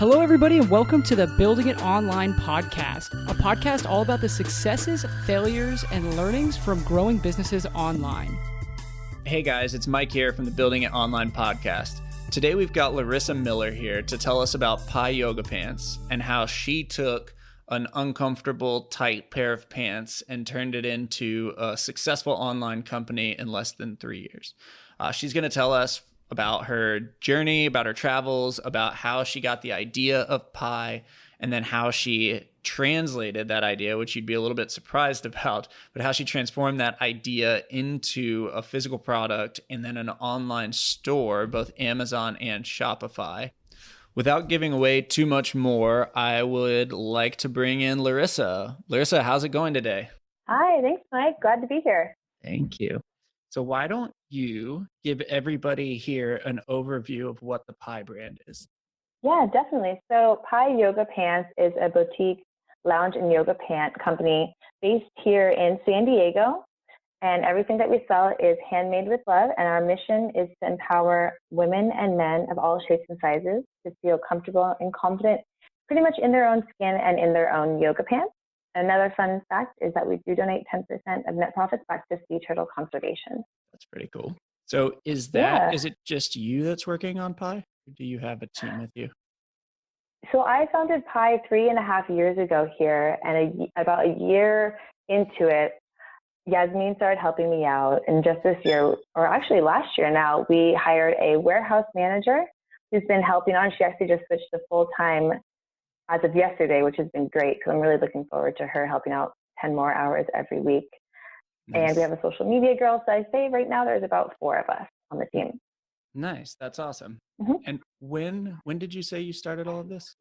Hello, everybody, and welcome to the Building It Online podcast, a podcast all about the successes, failures, and learnings from growing businesses online. Hey guys, it's Mike here from the Building It Online podcast. Today we've got Larissa Miller here to tell us about Pi yoga pants and how she took an uncomfortable, tight pair of pants and turned it into a successful online company in less than 3 years. She's going to tell us about her journey, about her travels, about how she got the idea of Pi, and then how she translated that idea, which you'd be a little bit surprised about, but how she transformed that idea into a physical product and then an online store, both Amazon and Shopify. Without giving away too much more, I would like to bring in Larissa. Larissa, how's it going today? Hi, thanks, Mike. Glad to be here. Thank you. So why don't you give everybody here an overview of what the Pi brand is? Yeah, definitely. So Pi Yoga Pants is a boutique lounge and yoga pant company based here in San Diego. And everything that we sell is handmade with love. And our mission is to empower women and men of all shapes and sizes to feel comfortable and confident pretty much in their own skin and in their own yoga pants. Another fun fact is that we do donate 10% of net profits back to sea turtle conservation. That's pretty cool. So is it just you that's working on Pi? Or do you have a team with you? So I founded Pi 3.5 years ago here, and about a year into it, Yasmin started helping me out. And just this year, or actually last year now, we hired a warehouse manager who's been helping on. She actually just switched to full-time as of yesterday, which has been great because I'm really looking forward to her helping out 10 more hours every week. Nice. And we have a social media girl. So I'd say right now there's about 4 of us on the team. Nice. That's awesome. Mm-hmm. And when did you say you started all of this?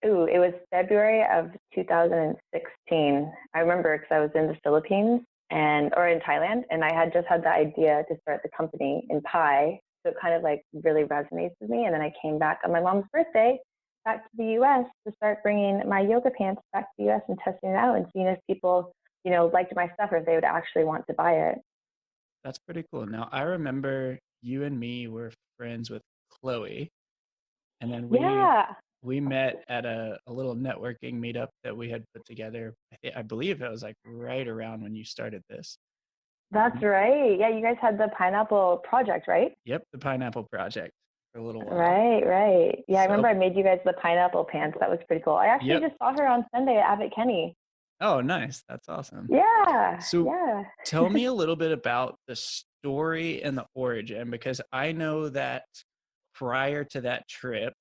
Ooh, it was February of 2016. I remember because I was in the Philippines or in Thailand, and I had just had the idea to start the company in Pi. So it kind of like really resonates with me. And then I came back on my mom's birthday back to the U.S. to start bringing my yoga pants back to the U.S. and testing it out and seeing if people, liked my stuff or if they would actually want to buy it. That's pretty cool. Now, I remember you and me were friends with Chloe, and then we met at a little networking meetup that we had put together. I believe it was like right around when you started this. That's right. Yeah, you guys had the Pineapple Project, right? Yep, the Pineapple Project for a little while. Right. Yeah, I remember I made you guys the pineapple pants. That was pretty cool. I actually just saw her on Sunday at Abbott Kenny. Oh, nice. That's awesome. Yeah. So tell me a little bit about the story and the origin, because I know that prior to that trip,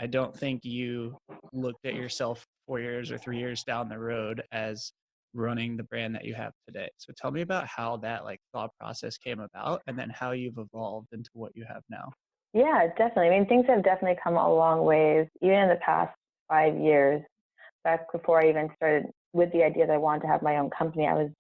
I don't think you looked at yourself 4 years or 3 years down the road as running the brand that you have today. So tell me about how that thought process came about and then how you've evolved into what you have now. Yeah, definitely. I mean, things have definitely come a long ways, even in the past 5 years. Back before I even started with the idea that I wanted to have my own company, I was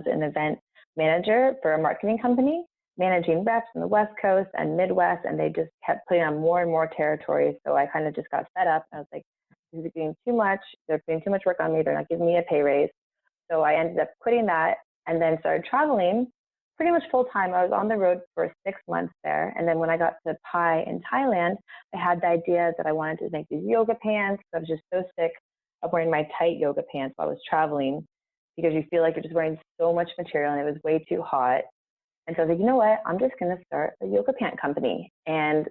an event manager for a marketing company, managing reps in the West Coast and Midwest, and they just kept putting on more and more territories. So I kind of just got fed up. I was like, this is doing too much. They're putting too much work on me. They're not giving me a pay raise. So I ended up quitting that and then started traveling pretty much full time. I was on the road for 6 months there. And then when I got to Pi in Thailand, I had the idea that I wanted to make these yoga pants. I was just so sick of wearing my tight yoga pants while I was traveling because you feel like you're just wearing so much material and it was way too hot. And so I was like, you know what? I'm just going to start a yoga pant company. And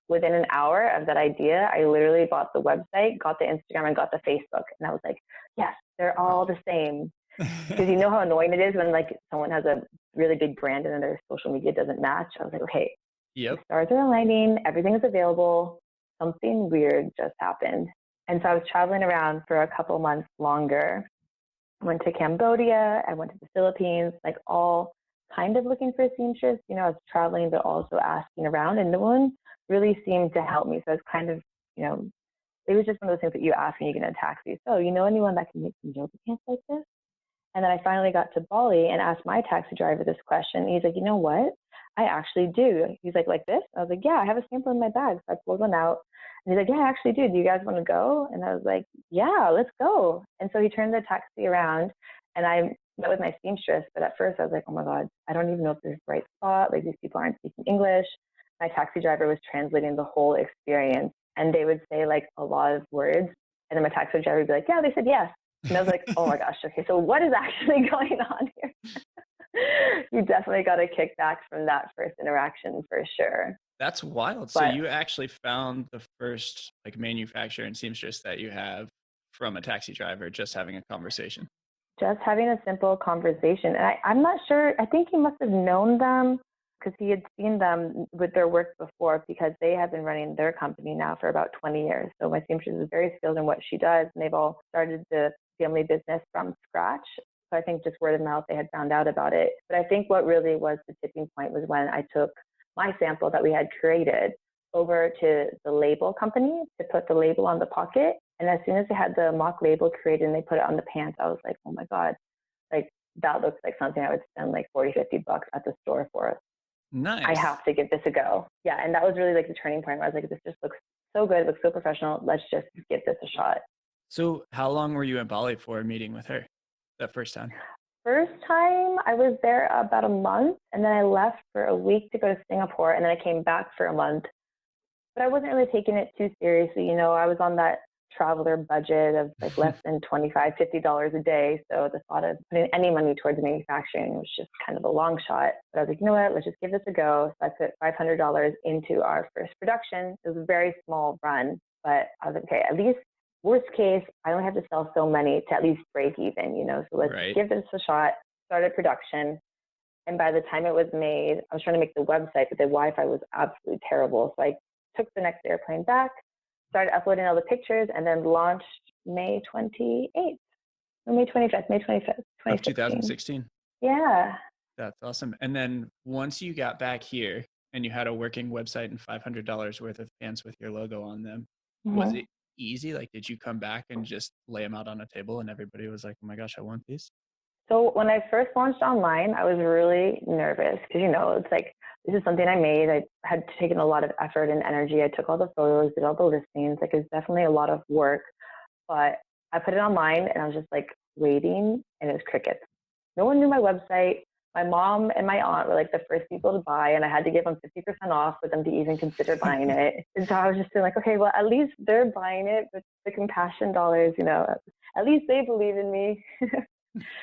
within an hour of that idea, I literally bought the website, got the Instagram, and got the Facebook. And I was like, yes, they're all the same. Because you know how annoying it is when someone has a really big brand and then their social media doesn't match. I was like, okay, the stars are aligning, everything is available. Something weird just happened. And so I was traveling around for a couple months longer. I went to Cambodia, I went to the Philippines, all kind of looking for a seamstress. I was traveling, but also asking around, and no one really seemed to help me. So I was kind of, it was just one of those things that you ask when you get in a taxi. So, you know anyone that can make some yoga pants like this? And then I finally got to Bali and asked my taxi driver this question. He's like, you know what? I actually do. He's like this? I was like, yeah, I have a sample in my bag. So I pulled one out. And he's like, yeah, I actually do. Do you guys want to go? And I was like, yeah, let's go. And so he turned the taxi around and I met with my seamstress. But at first I was like, oh my God, I don't even know if this is the right spot. These people aren't speaking English. My taxi driver was translating the whole experience. and they would say like a lot of words. And then my taxi driver would be like, yeah, they said yes. And I was like, oh my gosh, okay, so what is actually going on here? You definitely got a kickback from that first interaction for sure. That's wild. So But you actually found the first like manufacturer and seamstress that you have from a taxi driver just having a conversation. just having a simple conversation. And I'm not sure, I think he must have known them because he had seen them with their work before, because they have been running their company now for about 20 years. So my seamstress is very skilled in what she does, and they've all started the family business from scratch. So I think just word of mouth, they had found out about it. But I think what really was the tipping point was when I took my sample that we had created over to the label company to put the label on the pocket. And as soon as they had the mock label created and they put it on the pants, I was like, oh my God, like that looks like something I would spend like 40, 50 bucks at the store for. Nice. I have to give this a go. Yeah. And that was really like the turning point where I was like, this just looks so good. It looks so professional. Let's just give this a shot. So how long were you in Bali for meeting with her that first time? First time I was there about a month, and then I left for a week to go to Singapore, and then I came back for a month. But I wasn't really taking it too seriously. I was on that traveler budget of like less than $25, $50 a day. So the thought of putting any money towards manufacturing was just kind of a long shot. But I was like, you know what, let's just give this a go. So I put $500 into our first production. It was a very small run, but I was like, okay, at least worst case, I only have to sell so many to at least break even, so let's give this a shot. Started production. And by the time it was made, I was trying to make the website, but the Wi-Fi was absolutely terrible. So I took the next airplane back, started uploading all the pictures, and then launched May 28th, or May 25th, 2016. Yeah. That's awesome. And then once you got back here and you had a working website and $500 worth of pants with your logo on them, was it easy? Like, did you come back and just lay them out on a table and everybody was like, oh my gosh, I want these? So when I first launched online, I was really nervous because, it's like, this is something I made. I had taken a lot of effort and energy. I took all the photos, did all the listings. Like, it's definitely a lot of work, but I put it online and I was just like waiting, and it was crickets. No one knew my website. My mom and my aunt were like the first people to buy, and I had to give them 50% off for them to even consider buying it. And so I was just feeling like, okay, well, at least they're buying it with the compassion dollars, at least they believe in me.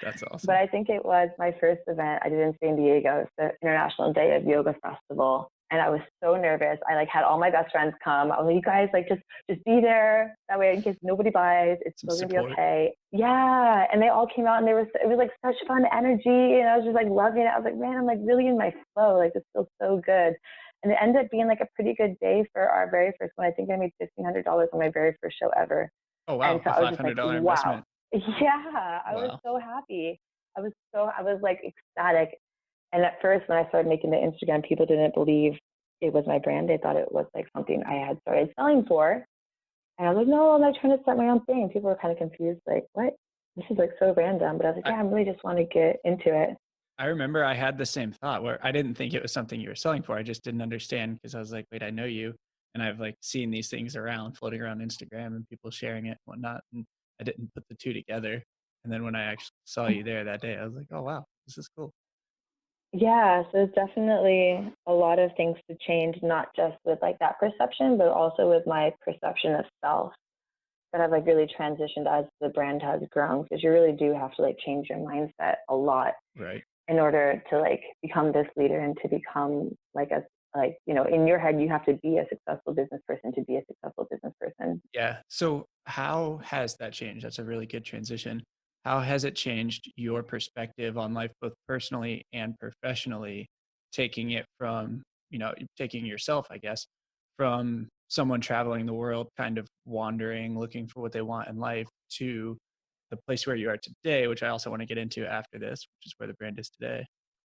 That's awesome. But I think it was my first event I did in San Diego. It's the International Day of Yoga Festival. And I was so nervous. I had all my best friends come. I was like, you guys, just be there. That way, in case nobody buys, it's still going to be okay. Yeah. And they all came out, and it was like such fun energy. And I was just like loving it. I was like, man, I'm like really in my flow. Like, this feels so good. And it ended up being like a pretty good day for our very first one. I think I made $1,500 on my very first show ever. Oh, wow. And so a I was just $500 like, investment. wow. Yeah, I was so happy. I was like ecstatic. And at first, when I started making the Instagram, people didn't believe it was my brand. They thought it was like something I had started selling for. And I was like, no, I'm not trying to start my own thing. People were kind of confused, like, what? This is like so random. But I was like, yeah, I really just want to get into it. I remember I had the same thought where I didn't think it was something you were selling for. I just didn't understand, because I was like, wait, I know you. And I've like seen these things floating around Instagram and people sharing it and whatnot. And I didn't put the two together. And then when I actually saw you there that day, I was like, oh, wow, this is cool. Yeah, so it's definitely a lot of things to change, not just with like that perception, but also with my perception of self that I've like really transitioned as the brand has grown, because you really do have to like change your mindset a lot, right, in order to like become this leader and to become like in your head, you have to be a successful business person to be a successful business person. Yeah. So how has that changed? That's a really good transition. How has it changed your perspective on life, both personally and professionally, taking it from, taking yourself, I guess, from someone traveling the world, kind of wandering, looking for what they want in life, to the place where you are today, which I also want to get into after this, which is where the brand is today?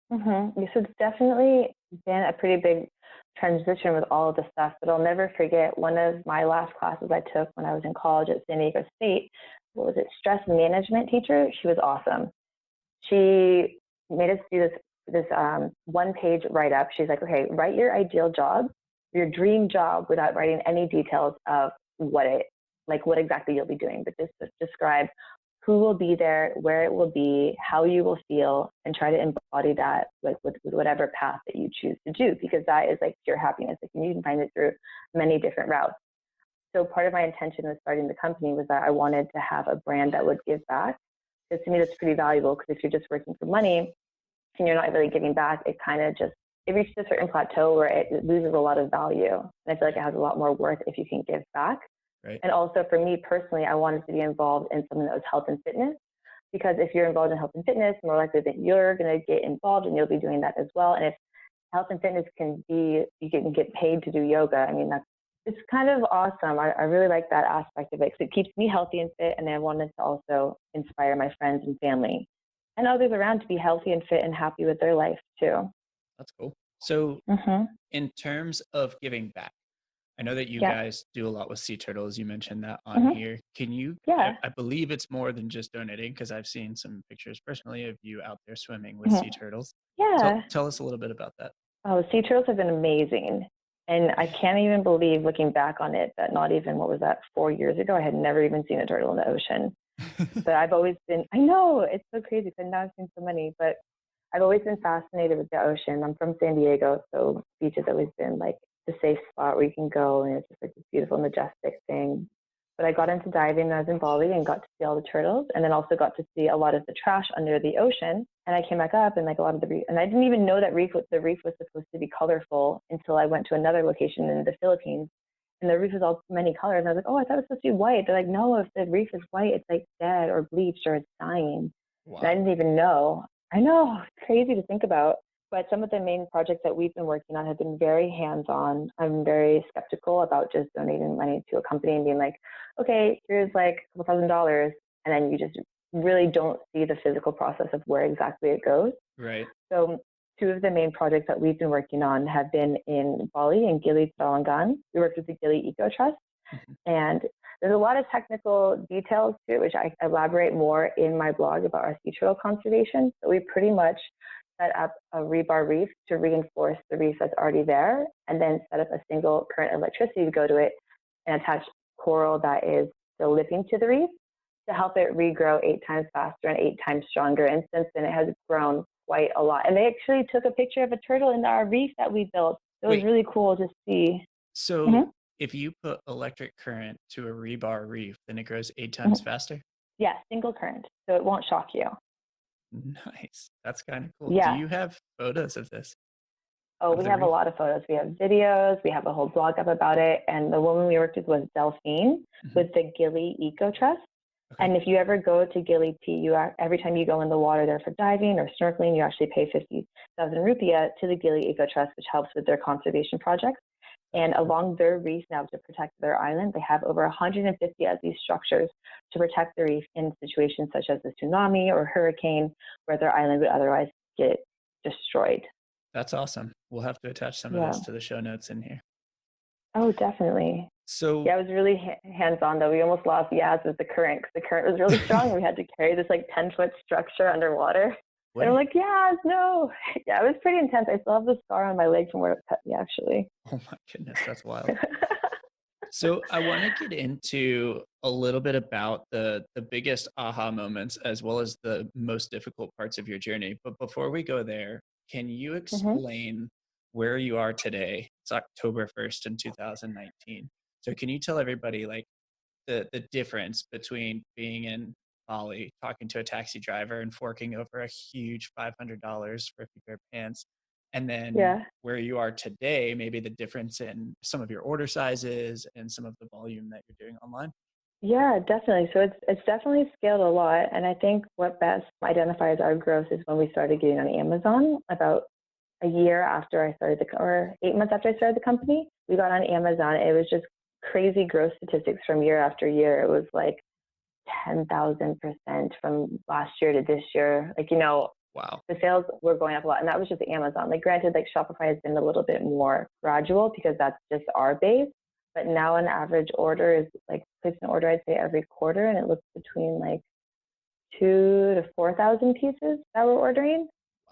Yes, it's definitely been a pretty big transition with all of the stuff, but I'll never forget one of my last classes I took when I was in college at San Diego State. What was it? Stress management teacher. She was awesome. She made us do this one-page write-up. She's like, okay, write your ideal job, your dream job, without writing any details of what exactly you'll be doing, but just describe who will be there, where it will be, how you will feel, and try to embody that with whatever path that you choose to do, because that is like your happiness. Like, you can find it through many different routes. So part of my intention with starting the company was that I wanted to have a brand that would give back. Because to me, that's pretty valuable, because if you're just working for money and you're not really giving back, it kind of just, it reaches a certain plateau where it loses a lot of value. And I feel like it has a lot more worth if you can give back. Right. And also for me personally, I wanted to be involved in something that was health and fitness, because if you're involved in health and fitness, more likely that you're going to get involved and you'll be doing that as well. And if health and fitness can be, you can get paid to do yoga, I mean, it's kind of awesome. I really like that aspect of it, because it keeps me healthy and fit. And I wanted to also inspire my friends and family and others around to be healthy and fit and happy with their life too. That's cool. So in terms of giving back, I know that you guys do a lot with sea turtles. You mentioned that on here. Can you, I believe it's more than just donating, because I've seen some pictures personally of you out there swimming with sea turtles. Yeah. Tell us a little bit about that. Oh, sea turtles have been amazing. And I can't even believe, looking back on it, that not even, what was that, 4 years ago, I had never even seen a turtle in the ocean. But I've always been, I know, it's so crazy, because now I've seen so many, but I've always been fascinated with the ocean. I'm from San Diego, so beach has always been like the safe spot where you can go, and it's just like this beautiful, majestic thing. But I got into diving when I was in Bali and got to see all the turtles, and then also got to see a lot of the trash under the ocean. And I came back up, and like a lot of the reef, and I didn't even know that the reef was supposed to be colorful until I went to another location in the Philippines, and the reef was all many colors. And I was like, oh, I thought it was supposed to be white. They're like, no, if the reef is white, it's like dead or bleached or it's dying. Wow. And I didn't even know. I know, it's crazy to think about. But some of the main projects that we've been working on have been very hands-on. I'm very skeptical about just donating money to a company and being like, okay, here's like a couple $1,000s, and then you just really don't see the physical process of where exactly it goes. Right. So two of the main projects that we've been working on have been in Bali and Gili Trawangan. We worked with the Gili Eco Trust, and there's a lot of technical details to it, which I elaborate more in my blog about our sea turtle conservation. So we pretty much set up a rebar reef to reinforce the reef that's already there, and then set up a single current electricity to go to it and attach coral that is still living to the reef to help it regrow 8 times faster and 8 times stronger. And since then, it has grown quite a lot. And they actually took a picture of a turtle in our reef that we built. It was really cool to see. So if you put electric current to a rebar reef, then it grows 8 times faster? Yeah, single current. So it won't shock you. Nice. That's kind of cool. Yeah. Do you have photos of this? Oh, we have a lot of photos. We have videos. We have a whole blog up about it. And the woman we worked with was Delphine with the Gili Eco Trust. Okay. And if you ever go to Gili Tea, every time you go in the water there for diving or snorkeling, you actually pay 50,000 rupiah to the Gili Eco Trust, which helps with their conservation projects. And along their reef now, to protect their island, they have over 150 of these structures to protect the reef in situations such as a tsunami or hurricane, where their island would otherwise get destroyed. That's awesome. We'll have to attach some of this to the show notes in here. Oh, definitely. So yeah, it was really hands-on though. We almost lost Yaz with the current, because the current was really strong. We had to carry this like 10-foot structure underwater. Wait. And I'm like, Yaz, no. Yeah, it was pretty intense. I still have the scar on my leg from where it cut me, actually. Oh my goodness, that's wild. So I want to get into a little bit about the biggest aha moments, as well as the most difficult parts of your journey. But before we go there, can you explain where you are today? It's October 1st in 2019. So can you tell everybody like the difference between being in Bali, talking to a taxi driver and forking over a huge $500 for a few pair of pants, and then where you are today, maybe the difference in some of your order sizes and some of the volume that you're doing online? Yeah, definitely. So it's definitely scaled a lot. And I think what best identifies our growth is when we started getting on Amazon about a year after I started or 8 months after I started the company. We got on Amazon. It was just crazy growth statistics from year after year. It was like 10,000% from last year to this year. Like, wow. The sales were going up a lot. And that was just Amazon. Like, granted, like Shopify has been a little bit more gradual because that's just our base. But now an average order is like, place an order, I'd say every quarter. And it looks between like 2,000 to 4,000 pieces that we're ordering.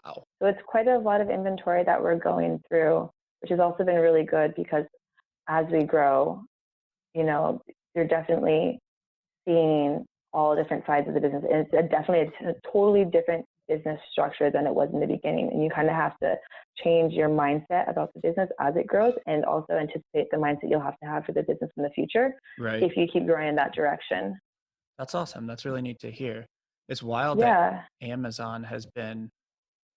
Wow. So it's quite a lot of inventory that we're going through, which has also been really good because as we grow, you're definitely seeing all different sides of the business. And it's definitely a totally different business structure than it was in the beginning. And you kind of have to change your mindset about the business as it grows, and also anticipate the mindset you'll have to have for the business in the future Right. if you keep growing in that direction. That's awesome. That's really neat to hear. It's wild that Yeah. Amazon has been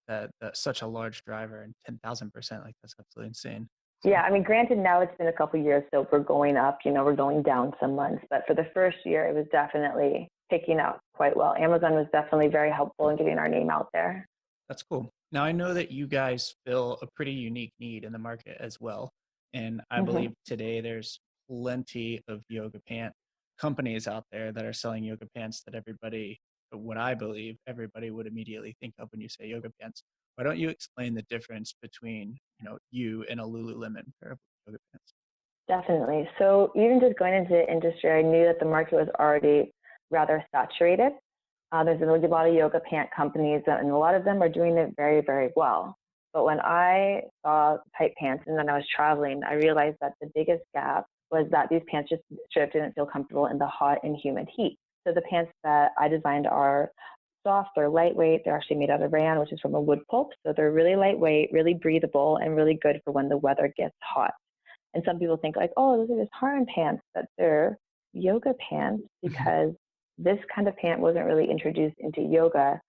that such a large driver, and 10,000%, like that's absolutely insane. So, Yeah, I mean, granted, now it's been a couple of years, so we're going up, we're going down some months. But for the first year, it was definitely picking up quite well. Amazon was definitely very helpful in getting our name out there. that's cool. Now I know that you guys fill a pretty unique need in the market as well. And I Hmm. believe today there's plenty of yoga pant companies out there that are selling yoga pants that what I believe everybody would immediately think of when you say yoga pants. Why don't you explain the difference between, you and a Lululemon pair of yoga pants? Definitely. So even just going into the industry, I knew that the market was already rather saturated. There's a lot of yoga pant companies, and a lot of them are doing it very, very well. But when I saw tight pants and then I was traveling, I realized that the biggest gap was that these pants just straight up didn't feel comfortable in the hot and humid heat. So the pants that I designed are soft, they're lightweight, they're actually made out of rayon, which is from a wood pulp. So they're really lightweight, really breathable, and really good for when the weather gets hot. And some people think like, oh, those are just harem pants, but they're yoga pants because this kind of pant wasn't really introduced into yoga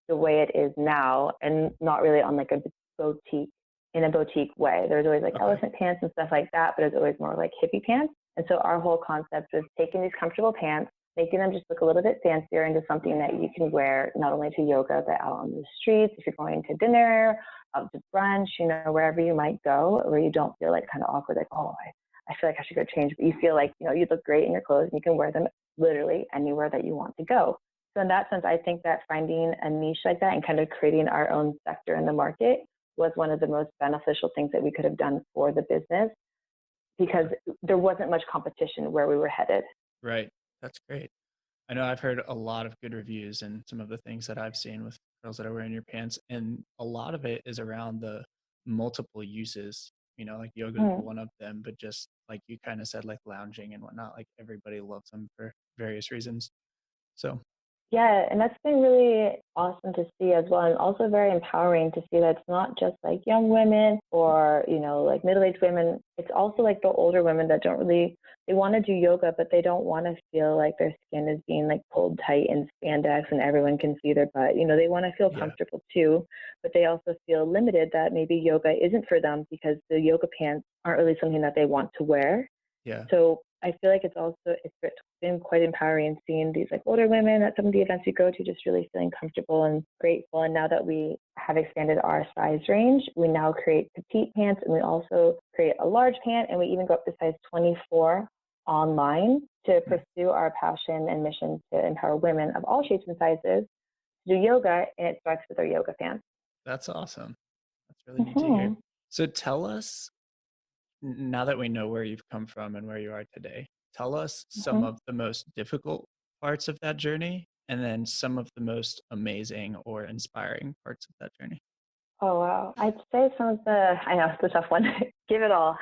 the way it is now, and not really on like a boutique, in a boutique way. There's always like Okay. elephant pants and stuff like that, but it's always more like hippie pants. And so our whole concept was taking these comfortable pants, making them just look a little bit fancier into something that you can wear not only to yoga, but out on the streets, if you're going to dinner, out to brunch, wherever you might go, where you don't feel like kind of awkward, like, oh, I feel like I should go change, but you feel like, you look great in your clothes and you can wear them literally anywhere that you want to go. So in that sense, I think that finding a niche like that and kind of creating our own sector in the market was one of the most beneficial things that we could have done for the business, because there wasn't much competition where we were headed. Right. That's great. I know I've heard a lot of good reviews and some of the things that I've seen with girls that are wearing your pants, and a lot of it is around the multiple uses. Like yoga is Mm. one of them, but just like you kind of said, like lounging and whatnot, like everybody loves them for various reasons. So, Yeah, and that's been really awesome to see as well, and also very empowering to see that it's not just like young women or, like middle-aged women. It's also like the older women that they want to do yoga, but they don't want to feel like their skin is being like pulled tight in spandex and everyone can see their butt. They want to feel yeah, comfortable too, but they also feel limited that maybe yoga isn't for them because the yoga pants aren't really something that they want to wear. yeah, So I feel like it's been quite empowering seeing these like older women at some of the events we go to, just really feeling comfortable and grateful. And now that we have expanded our size range, we now create petite pants, and we also create a large pant, and we even go up to size 24 online to pursue our passion and mission to empower women of all shapes and sizes to do yoga, and it starts with our yoga pants. that's awesome. That's really neat to hear. Mm-hmm. So tell us, now that we know where you've come from and where you are today, tell us some Mm-hmm. of the most difficult parts of that journey, and then some of the most amazing or inspiring parts of that journey. Oh, wow. I'd say I know it's a tough one. Give it all.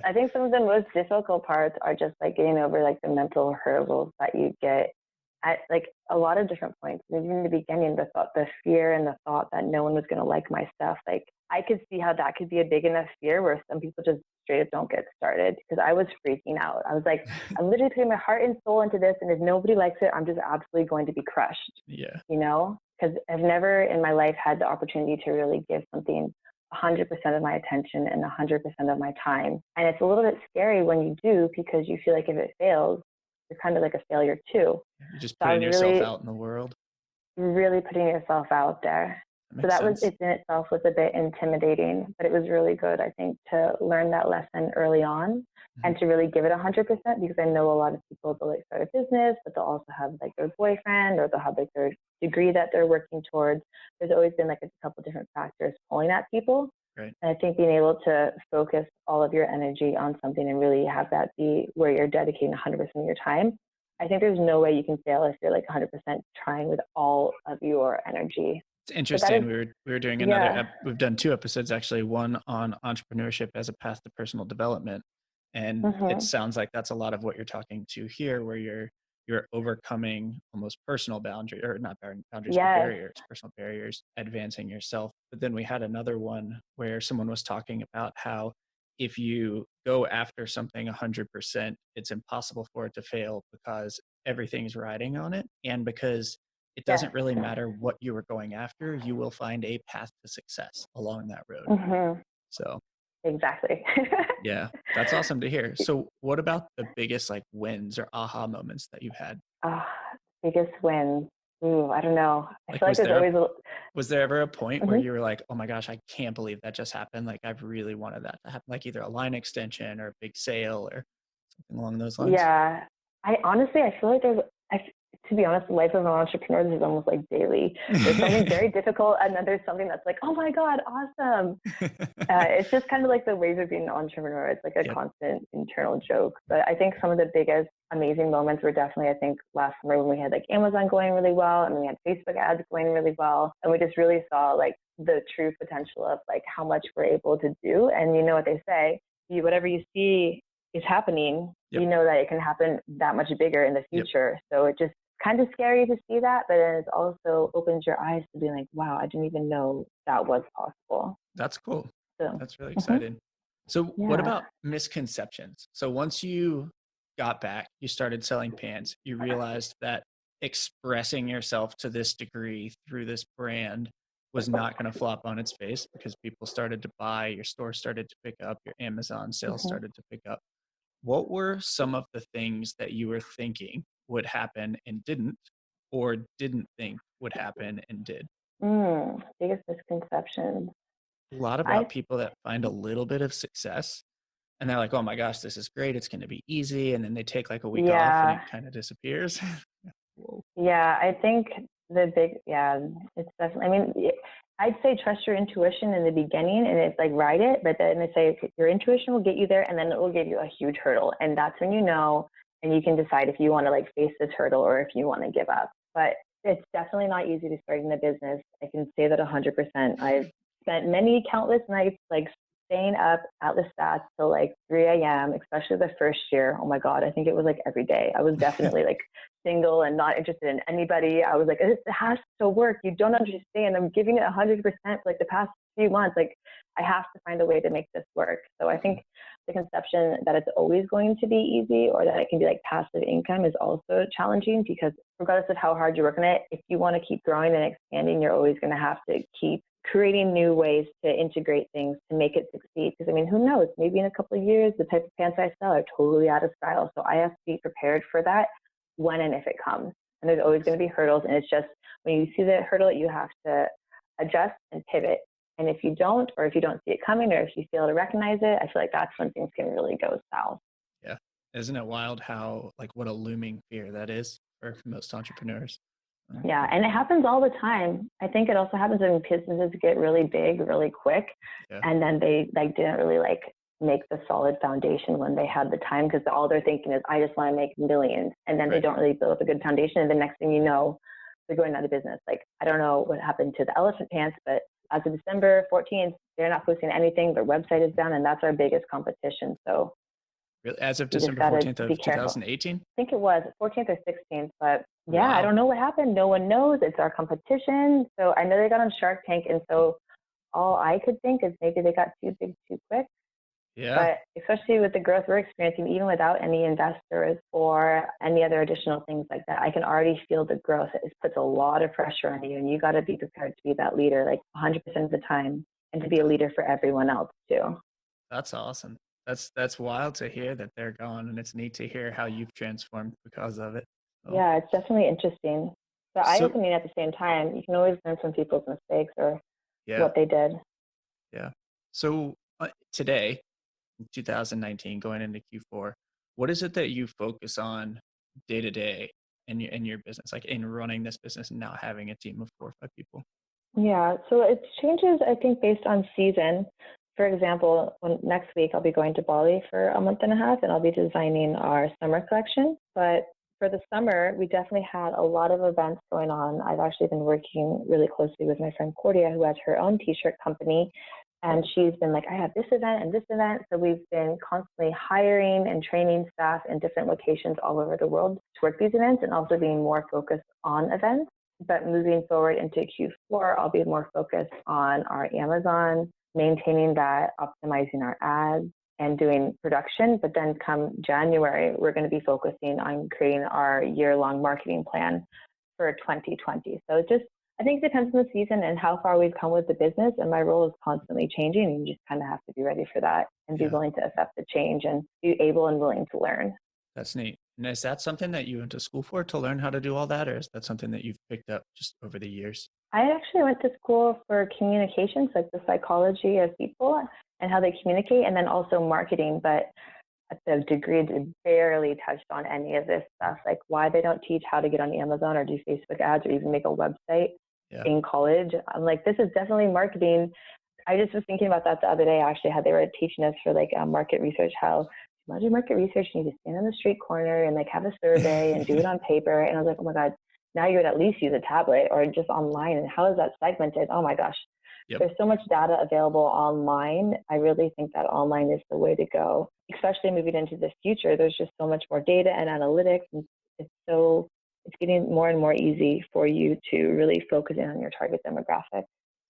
I think some of the most difficult parts are just like getting over like the mental hurdles that you get at like a lot of different points. Even in the beginning, the fear and the thought that no one was going to like my stuff. Like I could see how that could be a big enough fear where some people just straight up don't get started, because I was freaking out. I was like, I'm literally putting my heart and soul into this, and if nobody likes it, I'm just absolutely going to be crushed, Yeah. because I've never in my life had the opportunity to really give something 100% of my attention and 100% of my time. And it's a little bit scary when you do, because you feel like if it fails, you're kind of like a failure too. You're just So I putting was yourself really, out in the world. really putting yourself out there. That So makes that was, sense. it in itself was a bit intimidating, but it was really good, I think, to learn that lesson early on and to really give it 100%, because I know a lot of people, they'll like start a business, but they'll also have like their boyfriend, or they'll have like their degree that they're working towards. There's always been like a couple different factors pulling at people. Right. And I think being able to focus all of your energy on something and really have that be where you're dedicating 100% of your time, I think there's no way you can fail if you're like 100% trying with all of your energy. It's So that is, interesting. We were doing yeah. we've done 2 episodes actually, one on entrepreneurship as a path to personal development. And it Mm-hmm. sounds like that's a lot of what you're talking to here, where you're you're overcoming almost personal boundary or not boundaries, but Yes. barriers, personal barriers, advancing yourself. But then we had another one where someone was talking about how if you go after something 100%, it's impossible for it to fail because everything's riding on it. And because it Yes. doesn't really matter what you were going after, you will find a path to success along that road. Mm-hmm. So Exactly. yeah, that's awesome to hear. So what about the biggest like wins or aha moments that you've had? Ah, biggest win. Ooh, I don't know. I Like feel like there's always a. was there ever a point where Mhm. you were like, oh my gosh, I can't believe that just happened? Like I've really wanted that to happen, like either a line extension or a big sale or something along those lines. Yeah. I feel like to be honest, the life of an entrepreneur is almost like daily. There's something very difficult, and then there's something that's like, oh my God, awesome. It's just kind of like the ways of being an entrepreneur. It's like a Yep. constant internal joke. But I think some of the biggest amazing moments were definitely, I think, last summer when we had like Amazon going really well and we had Facebook ads going really well. And we just really saw like the true potential of like how much we're able to do. And you know what they say, whatever you see is happening, Yep. you know that it can happen that much bigger in the Yep. future. So it just kind of scary to see that, but then it also opens your eyes to be like, wow, I didn't even know that was possible. That's cool. So, That's really mhm. exciting. So what Yeah. about misconceptions? So once you got back, you started selling pants, you realized that expressing yourself to this degree through this brand was not going to flop on its face because people started to buy, your store started to pick up, your Amazon sales Mhm. started to pick up. What were some of the things that you were thinking would happen and didn't, or didn't think would happen and did? Biggest misconception. A lot I about people that find a little bit of success and they're like, oh my gosh, this is great. It's going to be easy. And then they take like a week off and it Yeah, kind of disappears. Whoa. yeah. I think it's definitely. I mean, I'd say trust your intuition in the beginning, and it's like ride it. But then they say your intuition will get you there, and then it will give you a huge hurdle, and that's when you know, and you can decide if you want to like face this hurdle or if you want to give up. But it's definitely not easy to start in the business. I can say that 100%. I've spent many countless nights like staying up at the stats till like 3 a.m., especially the first year. Oh my God, I think it was like every day. I was definitely like single and not interested in anybody. I was like, it has to work. You don't understand. I'm giving it 100% for like the past few months. Like, I have to find a way to make this work. So I think the conception that it's always going to be easy or that it can be like passive income is also challenging because regardless of how hard you work on it, if you want to keep growing and expanding, you're always going to have to keep creating new ways to integrate things to make it succeed. Because I mean, who knows? Maybe in a couple of years, the type of pants I sell are totally out of style. So I have to be prepared for that when and if it comes. And there's always going to be hurdles. And it's just when you see the hurdle, you have to adjust and pivot. And if you don't, or if you don't see it coming, or if you fail to recognize it, I feel like that's when things can really go south. Yeah. Isn't it wild how, like, what a looming fear that is for most entrepreneurs? Yeah, and it happens all the time. I think it also happens when businesses get really big, really quick, Yeah. and then they like didn't really like make the solid foundation when they had the time because all they're thinking is, I just want to make millions, and then they Right. don't really build up a good foundation, and the next thing you know, they're going out of business. Like I don't know what happened to the elephant pants, but as of December 14th, they're not posting anything. Their website is down, and that's our biggest competition. So Really? As of you just December got to 14th be of careful. 2018? I think it was 14th or 16th, but yeah, I Wow. don't know what happened. No one knows. It's our competition. So I know they got on Shark Tank, and so all I could think is maybe they got too big too quick. Yeah. But especially with the growth we're experiencing, even without any investors or any other additional things like that, I can already feel the growth. It puts a lot of pressure on you, and you got to be prepared to be that leader, like 100% of the time, and to be a leader for everyone else too. That's awesome. That's wild to hear that they're gone, and it's neat to hear how you've transformed because of it. So, Yeah, it's definitely interesting. But so eye-opening at the same time. You can always learn from people's mistakes or yeah, what they did. yeah. So today, 2019, going into Q4, what is it that you focus on day to day in your business, like in running this business and now having a team of 4 or 5 people? Yeah, so it changes, I think, based on season. For example, next week I'll be going to Bali for a month and a half and I'll be designing our summer collection. But for the summer, we definitely had a lot of events going on. I've actually been working really closely with my friend Cordia, who has her own t-shirt company. And she's been like, I have this event and this event. So we've been constantly hiring and training staff in different locations all over the world to work these events, and also being more focused on events. But moving forward into Q4, I'll be more focused on our Amazon, maintaining that, optimizing our ads, and doing production. But then come January, we're going to be focusing on creating our year-long marketing plan for 2020. So it just, I think it depends on the season and how far we've come with the business. And my role is constantly changing, and you just kind of have to be ready for that and be willing to accept the change and be able and willing to learn. That's neat. And is that something that you went to school for, to learn how to do all that? Or is that something that you've picked up just over the years? I actually went to school for communications, like the psychology of people and how they communicate, and then also marketing. But the degree barely touched on any of this stuff, like why they don't teach how to get on Amazon or do Facebook ads or even make a website in college. I'm like, this is definitely marketing. I just was thinking about that the other day, actually, how they were teaching us for like market research, how to do market research, you need to stand on the street corner and like have a survey and do it on paper. And I was like, oh my God, now you would at least use a tablet or just online. And how is that segmented? Oh my gosh. There's so much data available online. I really think that online is the way to go, especially moving into the future. There's just so much more data and analytics. And it's getting more and more easy for you to really focus in on your target demographic.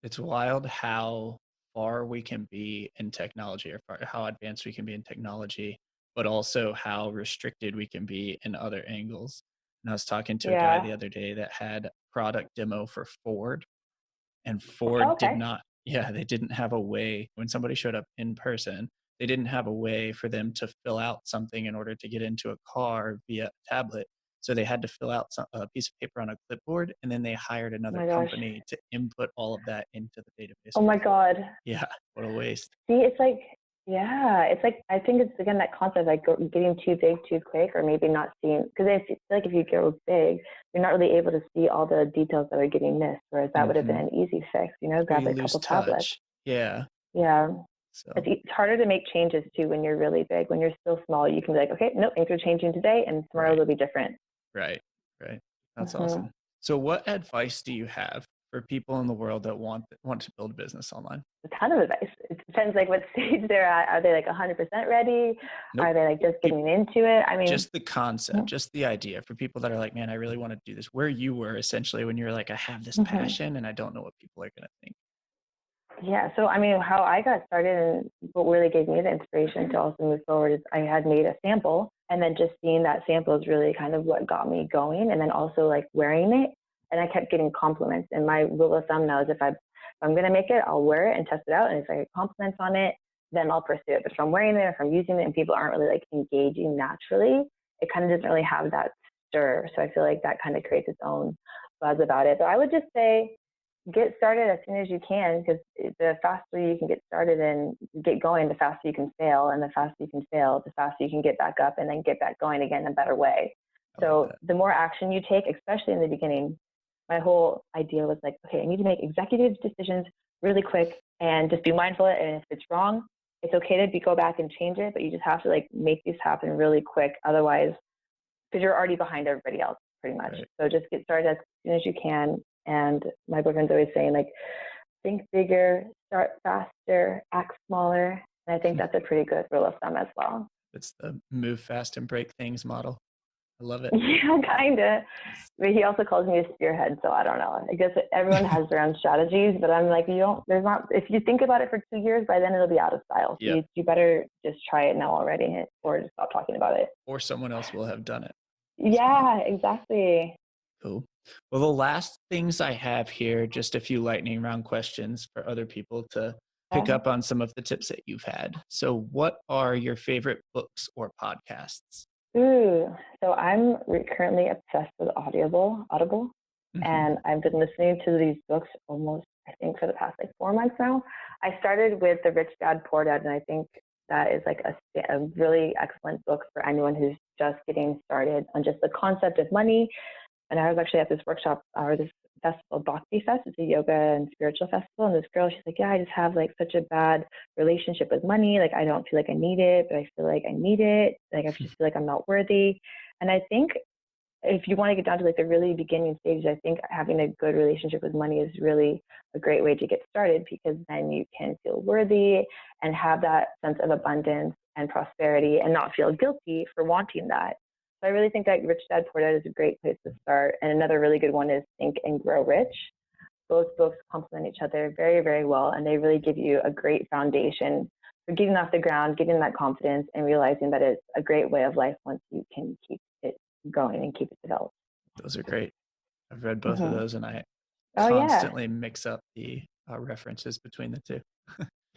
It's wild how far we can be in technology, or how advanced we can be in technology, but also how restricted we can be in other angles. And I was talking to a guy the other day that had product demo for Ford, and Ford did not, they didn't have a way, when somebody showed up in person, they didn't have a way for them to fill out something in order to get into a car via tablet. So they had to fill out a piece of paper on a clipboard, and then they hired another company to input all of that into the database. Oh my God. Yeah, what a waste. See, it's like, I think it's again that concept, like getting too big too quick, or maybe not seeing, because I feel like if you go big, you're not really able to see all the details that are getting missed, whereas that would have been an easy fix, grab a couple tablets. Yeah. So. It's harder to make changes too when you're really big. When you're still small, you can be like, okay, nope, things are changing today, and tomorrow they'll be different. Right. That's awesome. So what advice do you have for people in the world that want to build a business online? A ton of advice. It depends like what stage they're at. Are they like 100% ready? Nope. Are they like just getting into it? I mean, just the concept, just the idea, for people that are like, man, I really want to do this. Where you were essentially when you're like, I have this passion and I don't know what people are going to think. Yeah. So, I mean, how I got started and what really gave me the inspiration to also move forward is I had made a sample, and then just seeing that sample is really kind of what got me going. And then also like wearing it, and I kept getting compliments. And my rule of thumb now is if I'm going to make it, I'll wear it and test it out. And if I get compliments on it, then I'll pursue it. But if I'm wearing it, if I'm using it and people aren't really like engaging naturally, it kind of doesn't really have that stir. So I feel like that kind of creates its own buzz about it. But I would just say, get started as soon as you can, because the faster you can get started and get going, the faster you can fail. And the faster you can fail, the faster you can get back up and then get back going again in a better way. So the more action you take, especially in the beginning, my whole idea was like, okay, I need to make executive decisions really quick and just be mindful. And if it's wrong, it's okay to go back and change it, but you just have to like make these happen really quick. Otherwise, because you're already behind everybody else pretty much. Right. So just get started as soon as you can. And my boyfriend's always saying like, think bigger, start faster, act smaller. And I think that's a pretty good rule of thumb as well. It's the move fast and break things model. I love it. Yeah, kind of. But he also calls me a spearhead, so I don't know. I guess everyone has their own strategies, but I'm like, if you think about it for 2 years, by then it'll be out of style. So you better just try it now already, or just stop talking about it. Or someone else will have done it. Yeah, exactly. Cool. Well, the last things I have here, just a few lightning round questions for other people to pick up on some of the tips that you've had. So what are your favorite books or podcasts? So I'm currently obsessed with Audible. And I've been listening to these books almost, I think, for the past like 4 months now. I started with The Rich Dad, Poor Dad, and I think that is like a really excellent book for anyone who's just getting started on just the concept of money. And I was actually at this workshop or this festival, Bhakti Fest. It's a yoga and spiritual festival. And this girl, she's like, yeah, I just have like such a bad relationship with money. Like, I don't feel like I need it, but I feel like I need it. Like, I just feel like I'm not worthy. And I think if you want to get down to like the really beginning stages, I think having a good relationship with money is really a great way to get started, because then you can feel worthy and have that sense of abundance and prosperity and not feel guilty for wanting that. So I really think that Rich Dad Poor Dad is a great place to start. And another really good one is Think and Grow Rich. Both books complement each other very, very well, and they really give you a great foundation for getting off the ground, getting that confidence, and realizing that it's a great way of life once you can keep it going and keep it developed. Those are great. I've read both of Mm-hmm. those, and I Oh, yeah. constantly mix up the references between the two.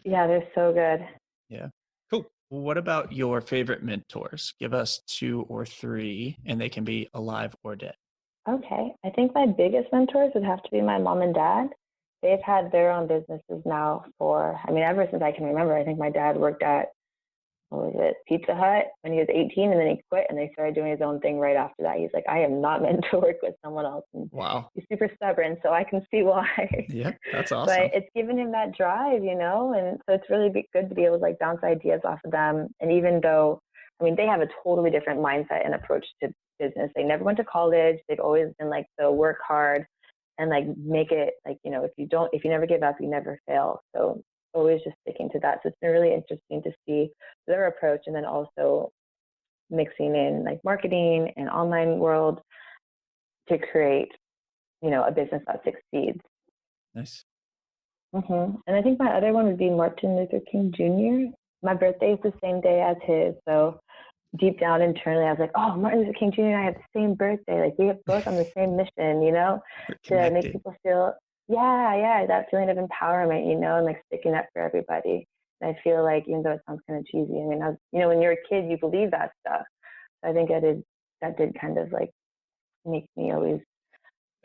Yeah, they're so good. Yeah. Cool. Well, what about your favorite mentors? Give us 2 or 3, and they can be alive or dead. Okay. I think my biggest mentors would have to be my mom and dad. They've had their own businesses now for, I mean, ever since I can remember. I think my dad worked at, what was it, Pizza Hut when he was 18, and then he quit and they started doing his own thing right after that. He's like, I am not meant to work with someone else. And Wow. he's super stubborn, so I can see why. Yeah, that's awesome. But it's given him that drive, and so it's really good to be able to like bounce ideas off of them. And even though, I mean, they have a totally different mindset and approach to business. They never went to college. They've always been like the work hard and like make it like, if you never give up, you never fail. So always just sticking to that. So it's been really interesting to see their approach, and then also mixing in like marketing and online world to create, a business that succeeds. Nice. And I think my other one would be Martin Luther King Jr. My birthday is the same day as his, so deep down internally, I was like, "Oh, Martin Luther King Jr. and I have the same birthday. Like we have both on the same mission, to make people feel, yeah, that feeling of empowerment, and like sticking up for everybody." And I feel like, even though it sounds kind of cheesy, I mean, when you're a kid, you believe that stuff. So I think that did kind of like make me always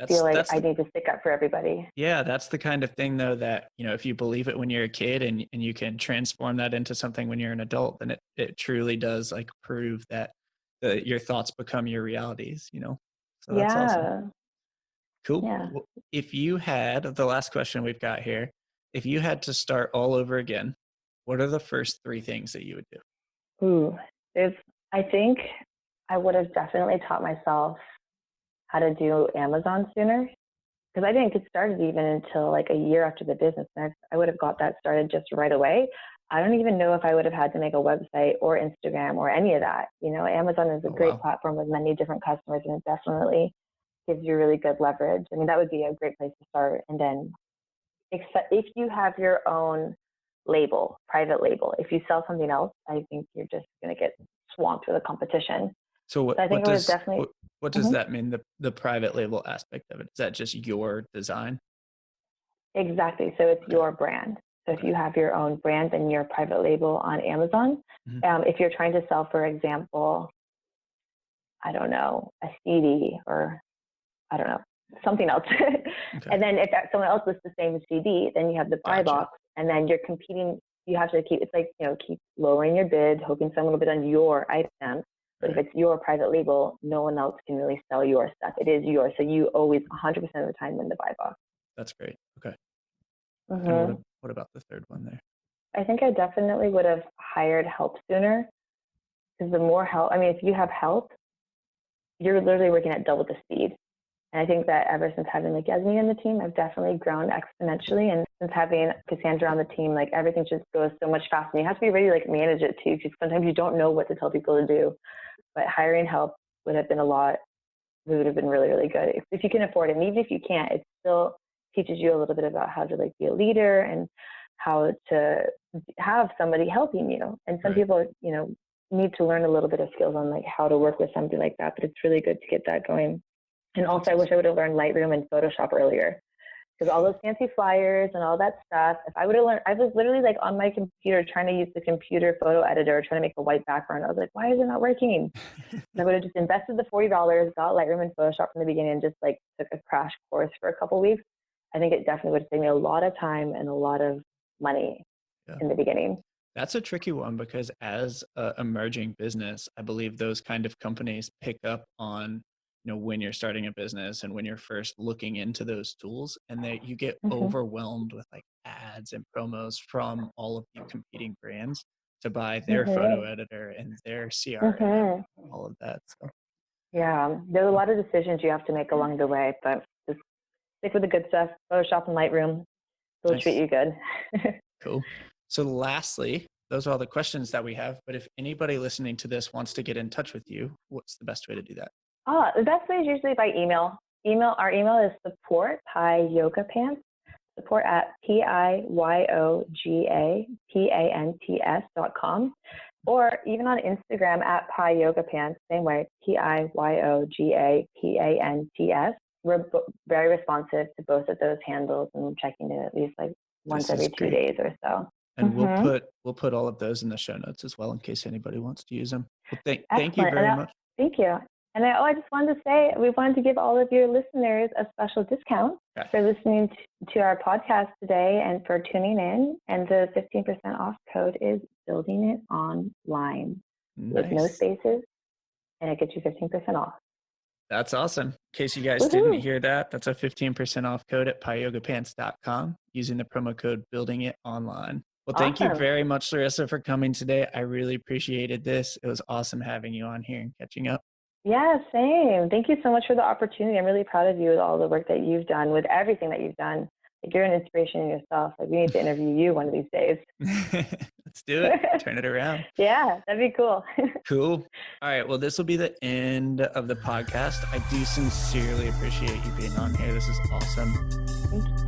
feel like I need to stick up for everybody. Yeah, that's the kind of thing though that, if you believe it when you're a kid and you can transform that into something when you're an adult, then it truly does like prove that your thoughts become your realities, So that's awesome. Cool. Yeah. Well, if you had, the last question we've got here, if you had to start all over again, what are the first 3 things that you would do? Ooh, I think I would have definitely taught myself how to do Amazon sooner, because I didn't get started even until like a year after the business. And I would have got that started just right away. I don't even know if I would have had to make a website or Instagram or any of that. Amazon is a great platform with many different customers, and it definitely gives you really good leverage. I mean, that would be a great place to start. And then, except if you have your own label, private label, if you sell something else, I think you're just going to get swamped with a competition. So I think what does that mean? The private label aspect of it? Is that just your design? Exactly. So it's your brand. So if you have your own brand, then you're private label on Amazon. If you're trying to sell, for example, I don't know, a CD or I don't know, something else. And then if someone else lists the same CD, then you have the buy box, and then you're competing. You have to keep lowering your bid, hoping someone will bid on your item. But if it's your private label, no one else can really sell your stuff. It is yours. So you always 100% of the time win the buy box. That's great. Okay. And what about the third one there? I think I definitely would have hired help sooner, because the more help, I mean, if you have help, you're literally working at double the speed. And I think that ever since having like Yasmin on the team, I've definitely grown exponentially. And since having Cassandra on the team, like everything just goes so much faster. And you have to be ready to like manage it too, because sometimes you don't know what to tell people to do. But hiring help would have been it would have been really, really good if you can afford it. And even if you can't, it still teaches you a little bit about how to like be a leader and how to have somebody helping you. And some people, need to learn a little bit of skills on like how to work with something like that. But it's really good to get that going. And also, I wish I would have learned Lightroom and Photoshop earlier, because all those fancy flyers and all that stuff, if I would have learned, I was literally like on my computer trying to use the computer photo editor, trying to make a white background. I was like, why is it not working? I would have just invested the $40, got Lightroom and Photoshop from the beginning, and just like took a crash course for a couple of weeks. I think it definitely would have saved me a lot of time and a lot of money in the beginning. That's a tricky one, because as an emerging business, I believe those kind of companies pick up on, when you're starting a business and when you're first looking into those tools, and that you get overwhelmed with like ads and promos from all of the competing brands to buy their photo editor and their CRM, all of that. So Yeah, there's a lot of decisions you have to make along the way, but just stick with the good stuff. Photoshop and Lightroom will treat Nice. you good. Cool. So lastly, those are all the questions that we have. But if anybody listening to this wants to get in touch with you, what's the best way to do that? The best way is usually by email. Our email is support@piyogapants, support at piyogapants.com, or even on Instagram at piyogapants, same way, piyogapants. We're very responsive to both of those handles, and we're checking it at least like once every 2 days or so. And we'll put all of those in the show notes as well in case anybody wants to use them. Well, thank you very much. Thank you. And I just wanted to say, we wanted to give all of your listeners a special discount for listening to our podcast today and for tuning in. And the 15% off code is Building It Online with no spaces, and it gets you 15% off. That's awesome. In case you guys didn't hear that, that's a 15% off code at piyogapants.com using the promo code Building It Online. Well, thank you very much, Larissa, for coming today. I really appreciated this. It was awesome having you on here and catching up. Yeah, same. Thank you so much for the opportunity. I'm really proud of you with all the work that you've done, with everything that you've done. Like, you're an inspiration in yourself. Like, we need to interview you one of these days. Let's do it. Turn it around. Yeah, that'd be cool. Cool. All right. Well, this will be the end of the podcast. I do sincerely appreciate you being on here. This is awesome. Thank you.